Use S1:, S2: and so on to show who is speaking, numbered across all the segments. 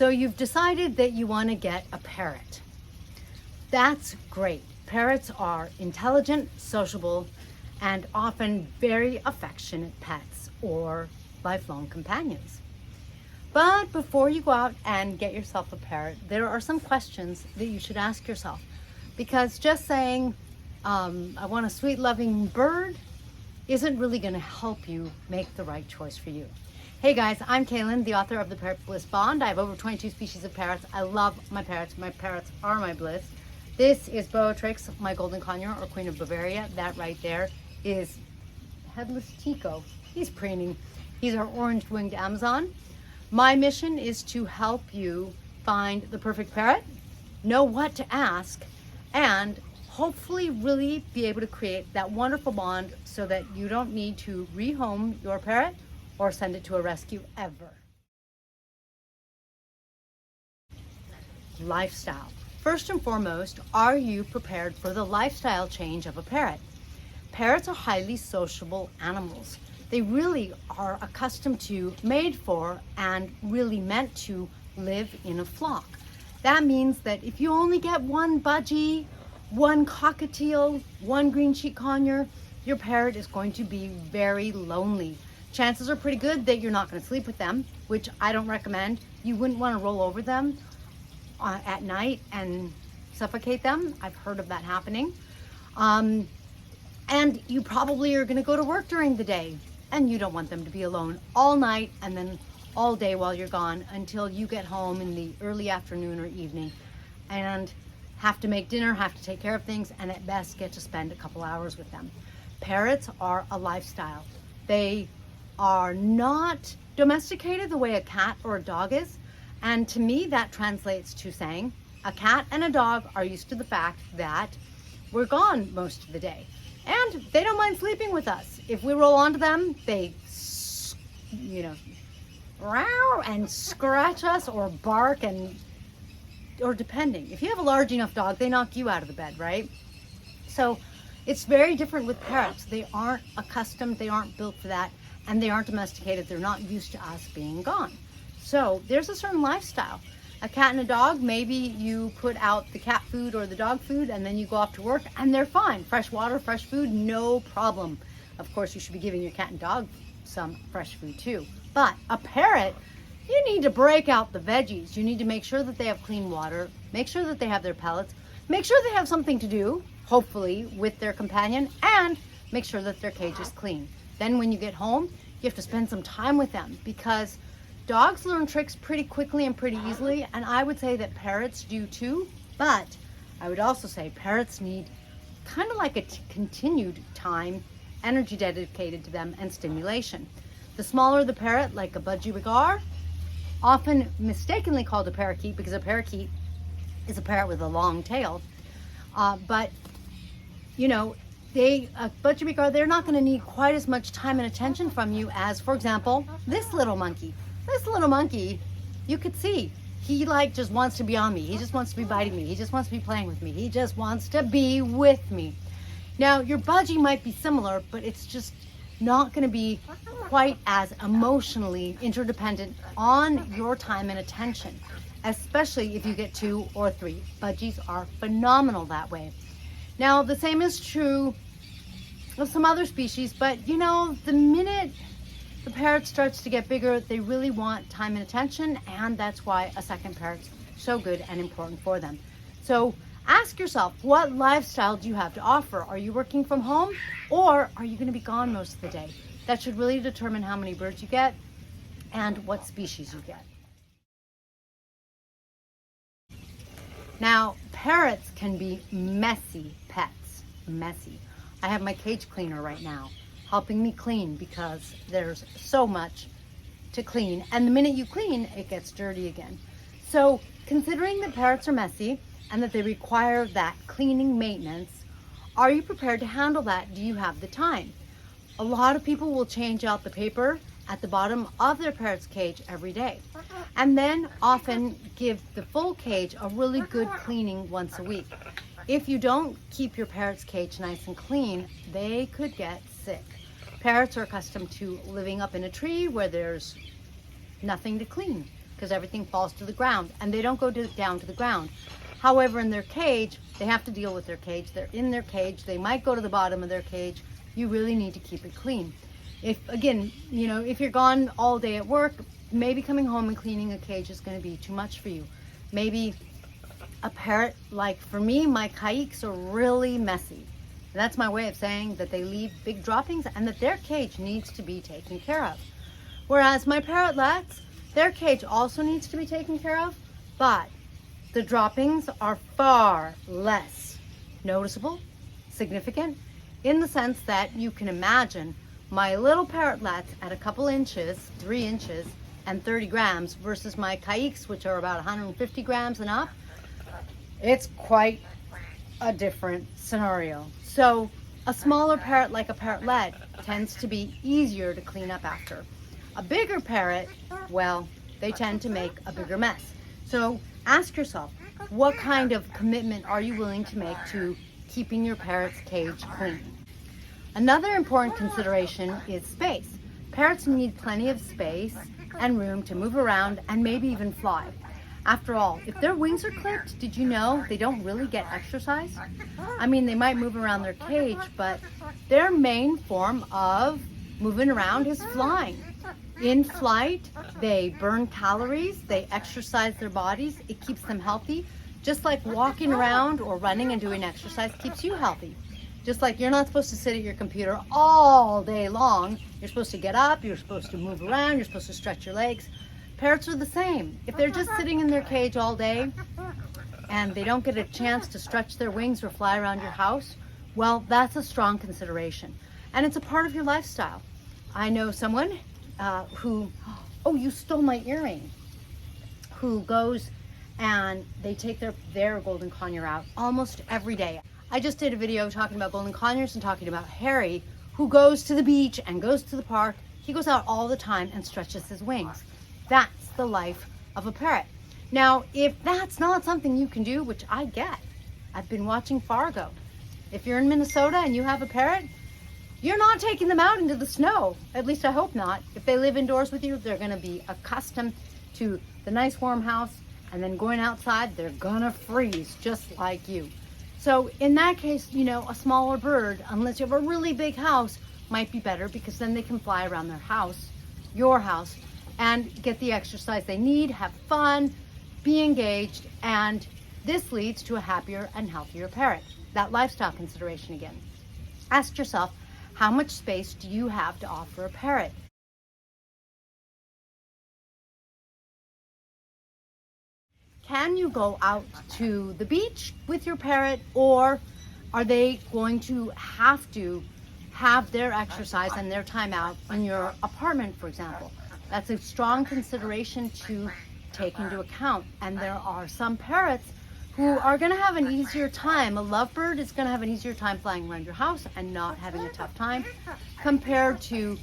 S1: So you've decided that you want to get a parrot. That's great. Parrots are intelligent, sociable, and often very affectionate pets or lifelong companions. But before you go out and get yourself a parrot, there are some questions that you should ask yourself. Because just saying, I want a sweet, loving bird isn't really going to help you make the right choice for you. Hey guys, I'm Kaylin, the author of the Parrot Bliss Bond. I have over 22 species of parrots. I love my parrots. My parrots are my bliss. This is Beatrix, my golden conure, or Queen of Bavaria. That right there is headless Tico. He's preening. He's our orange-winged Amazon. My mission is to help you find the perfect parrot, know what to ask, and hopefully really be able to create that wonderful bond so that you don't need to rehome your parrot or send it to a rescue ever. Lifestyle. First and foremost, are you prepared for the lifestyle change of a parrot? Parrots are highly sociable animals. They really are accustomed to, made for, and really meant to live in a flock. That means that if you only get one budgie, one cockatiel, one green cheek conure, your parrot is going to be very lonely. Chances are pretty good that you're not going to sleep with them, which I don't recommend. You wouldn't want to roll over them at night and suffocate them. I've heard of that happening. And you probably are going to go to work during the day, and you don't want them to be alone all night and then all day while you're gone until you get home in the early afternoon or evening and have to make dinner, have to take care of things, and at best get to spend a couple hours with them. Parrots are a lifestyle. They are not domesticated the way a cat or a dog is. And to me, that translates to saying a cat and a dog are used to the fact that we're gone most of the day. And they don't mind sleeping with us. If we roll onto them, they, row and scratch us or bark or depending. If you have a large enough dog, they knock you out of the bed, right? So it's very different with parrots. They aren't accustomed, they aren't built for that, and they aren't domesticated. They're not used to us being gone. So there's a certain lifestyle. A cat and a dog, maybe you put out the cat food or the dog food and then you go off to work and they're fine. Fresh water, fresh food, no problem. Of course, you should be giving your cat and dog some fresh food too. But a parrot, you need to break out the veggies. You need to make sure that they have clean water, make sure that they have their pellets, make sure they have something to do, hopefully, with their companion, and make sure that their cage is clean. Then when you get home, you have to spend some time with them because dogs learn tricks pretty quickly and pretty easily, and I would say that parrots do too, but I would also say parrots need kind of like a continued time, energy dedicated to them, and stimulation. The smaller the parrot, like a budgie, often mistakenly called a parakeet because a parakeet is a parrot with a long tail, but a budgie, they're not going to need quite as much time and attention from you as, for example, this little monkey. This little monkey, you could see, he just wants to be on me. He just wants to be biting me. He just wants to be playing with me. He just wants to be with me. Now, your budgie might be similar, but it's just not going to be quite as emotionally interdependent on your time and attention, especially if you get 2 or 3. Budgies are phenomenal that way. Now, the same is true of some other species, but the minute the parrot starts to get bigger, they really want time and attention, and that's why a second parrot's so good and important for them. So ask yourself, what lifestyle do you have to offer? Are you working from home, or are you going to be gone most of the day? That should really determine how many birds you get and what species you get. Now, parrots can be messy pets, messy. I have my cage cleaner right now helping me clean because there's so much to clean. And the minute you clean, it gets dirty again. So considering that parrots are messy and that they require that cleaning maintenance, are you prepared to handle that? Do you have the time? A lot of people will change out the paper at the bottom of their parrot's cage every day, and then often give the full cage a really good cleaning once a week. If you don't keep your parrot's cage nice and clean, they could get sick. Parrots are accustomed to living up in a tree where there's nothing to clean. because everything falls to the ground, and they don't go down to the ground. However, in their cage, they have to deal with their cage. They're in their cage. They might go to the bottom of their cage. You really need to keep it clean. If, again, you know, if you're gone all day at work, maybe coming home and cleaning a cage is going to be too much for you. Maybe a parrot, like for me, my kaiques are really messy. And that's my way of saying that they leave big droppings and that their cage needs to be taken care of. Whereas my parrotlets, their cage also needs to be taken care of, but the droppings are far less noticeable, significant, in the sense that you can imagine my little parrotlets at a couple inches, 3 inches, and 30 grams versus my kaiques, which are about 150 grams and up. It's quite a different scenario. So a smaller parrot like a parrotlet tends to be easier to clean up after. A bigger parrot, well, they tend to make a bigger mess. So ask yourself, what kind of commitment are you willing to make to keeping your parrot's cage clean? Another important consideration is space. Parrots need plenty of space and room to move around and maybe even fly. After all, if their wings are clipped, did you know they don't really get exercise? I mean, they might move around their cage, but their main form of moving around is flying. In flight, they burn calories, they exercise their bodies, it keeps them healthy. Just like walking around or running and doing exercise keeps you healthy. Just like you're not supposed to sit at your computer all day long. You're supposed to get up, you're supposed to move around, you're supposed to stretch your legs. Parrots are the same. If they're just sitting in their cage all day and they don't get a chance to stretch their wings or fly around your house, well, that's a strong consideration. And it's a part of your lifestyle. I know someone who, oh, you stole my earring, who goes and they take their golden conure out almost every day. I just did a video talking about golden conures and talking about Harry, who goes to the beach and goes to the park. He goes out all the time and stretches his wings. That's the life of a parrot. Now, if that's not something you can do, which I get, I've been watching Fargo. If you're in Minnesota and you have a parrot, you're not taking them out into the snow. At least I hope not. If they live indoors with you, they're gonna be accustomed to the nice warm house, and then going outside, they're gonna freeze just like you. So in that case, you know, a smaller bird, unless you have a really big house, might be better because then they can fly around their house, your house, and get the exercise they need, have fun, be engaged, and this leads to a happier and healthier parrot. That lifestyle consideration again. Ask yourself, how much space do you have to offer a parrot? Can you go out to the beach with your parrot, or are they going to have their exercise and their time out in your apartment, for example? That's a strong consideration to take into account. And there are some parrots who are going to have an easier time. A lovebird is going to have an easier time flying around your house and not having a tough time compared to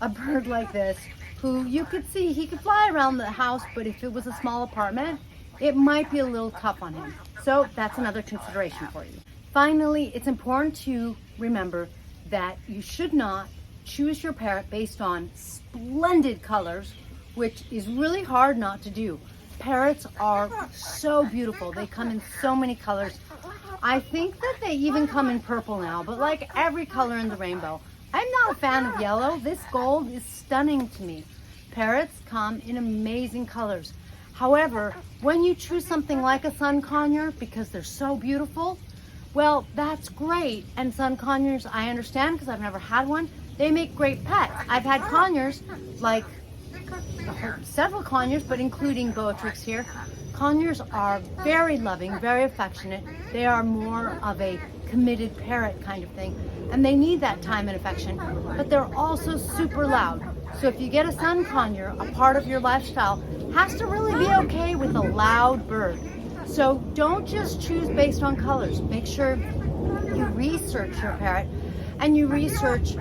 S1: a bird like this, who you could see he could fly around the house, but if it was a small apartment, it might be a little tough on him. So that's another consideration for you. Finally, it's important to remember that you should not choose your parrot based on splendid colors, which is really hard not to do. Parrots are so beautiful. They come in so many colors. I think that they even come in purple now, but like every color in the rainbow. I'm not a fan of yellow. This gold is stunning to me. Parrots come in amazing colors. However, when you choose something like a sun conure because they're so beautiful, well, that's great. And sun conures, I understand because I've never had one. They make great pets. I've had conures, like several conures, but including Beatrix here. Conures are very loving, very affectionate. They are more of a committed parrot kind of thing, and they need that time and affection, but they're also super loud. So if you get a sun conure, a part of your lifestyle has to really be okay with a loud bird. So don't just choose based on colors. Make sure you research your parrot, and you research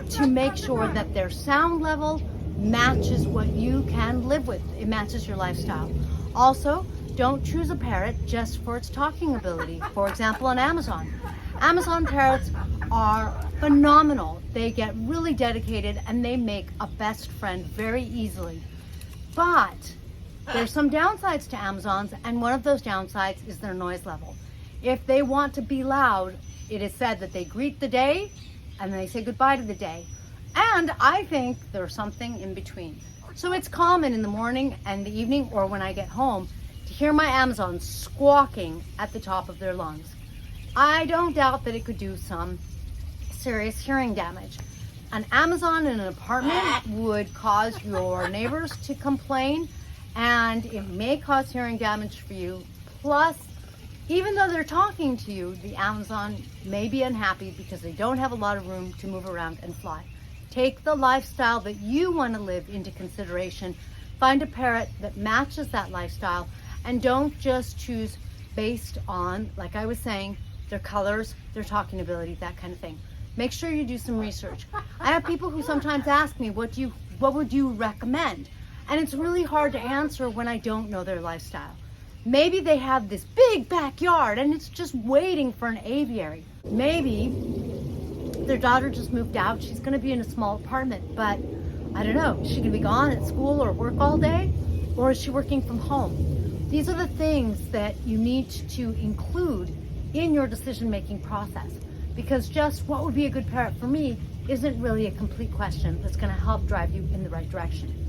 S1: to make sure that their sound level matches what you can live with. It matches your lifestyle. Also, don't choose a parrot just for its talking ability. For example, on Amazon. Amazon parrots are phenomenal. They get really dedicated and they make a best friend very easily. But There's some downsides to Amazons, and one of those downsides is their noise level. If they want to be loud, it is said that they greet the day and then they say goodbye to the day. And I think there's something in between. So it's common in the morning and the evening, or when I get home, to hear my Amazons squawking at the top of their lungs. I don't doubt that it could do some serious hearing damage. An Amazon in an apartment would cause your neighbors to complain, and it may cause hearing damage for you. Plus, even though they're talking to you, the Amazon may be unhappy because they don't have a lot of room to move around and fly. Take the lifestyle that you want to live into consideration. Find a parrot that matches that lifestyle, and don't just choose based on, like I was saying, their colors, their talking ability, that kind of thing. Make sure you do some research. I have people who sometimes ask me, what would you recommend? And it's really hard to answer when I don't know their lifestyle. Maybe they have this big backyard and it's just waiting for an aviary. Maybe their daughter just moved out. She's going to be in a small apartment, but I don't know. Is she going to be gone at school or work all day? Or is she working from home? These are the things that you need to include in your decision-making process, because just what would be a good parrot for me isn't really a complete question that's going to help drive you in the right direction.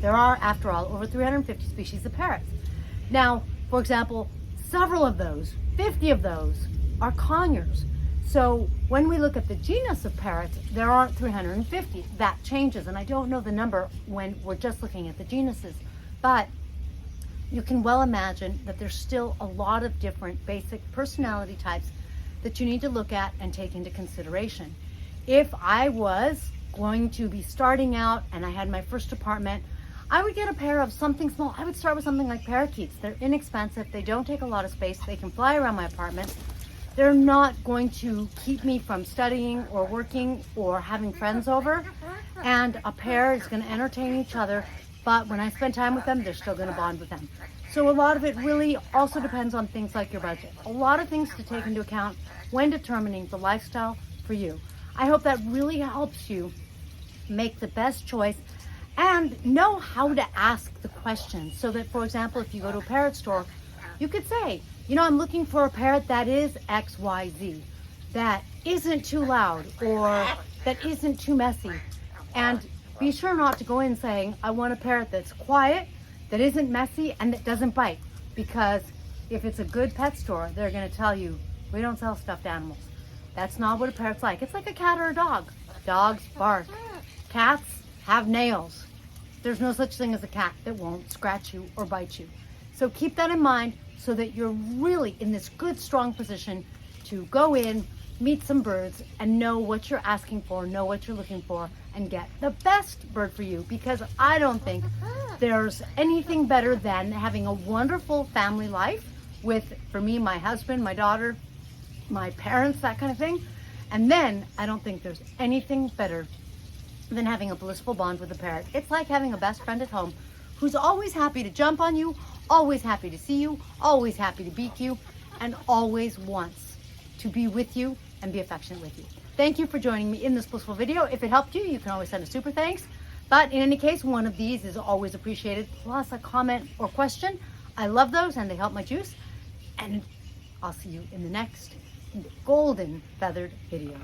S1: There are, after all, over 350 species of parrots. Now, for example, several of those, 50 of those, are conures. So when we look at the genus of parrots, there aren't 350. That changes, and I don't know the number when we're just looking at the genuses. But you can well imagine that there's still a lot of different basic personality types that you need to look at and take into consideration. If I was going to be starting out and I had my first apartment, I would get a pair of something small. I would start with something like parakeets. They're inexpensive. They don't take a lot of space. They can fly around my apartment. They're not going to keep me from studying or working or having friends over. And a pair is going to entertain each other, but when I spend time with them, they're still going to bond with them. So a lot of it really also depends on things like your budget. A lot of things to take into account when determining the lifestyle for you. I hope that really helps you make the best choice and know how to ask the questions, so that, for example, if you go to a parrot store, you could say, you know, I'm looking for a parrot that is XYZ, that isn't too loud or that isn't too messy. And be sure not to go in saying, I want a parrot that's quiet, that isn't messy, and that doesn't bite. Because if it's a good pet store, they're going to tell you, we don't sell stuffed animals. That's not what a parrot's like. It's like a cat or a dog. Dogs bark. Cats have nails. There's no such thing as a cat that won't scratch you or bite you. So keep that in mind, so that you're really in this good, strong position to go in, meet some birds, and know what you're asking for, know what you're looking for, and get the best bird for you. Because I don't think there's anything better than having a wonderful family life with, for me, my husband, my daughter, my parents, that kind of thing. And then I don't think there's anything better than having a blissful bond with a parrot. It's like having a best friend at home who's always happy to jump on you, always happy to see you, always happy to beak you, and always wants to be with you and be affectionate with you. Thank you for joining me in this blissful video. If it helped you, you can always send a super thanks. But in any case, one of these is always appreciated, plus a comment or question. I love those and they help my juice. And I'll see you in the next golden feathered video.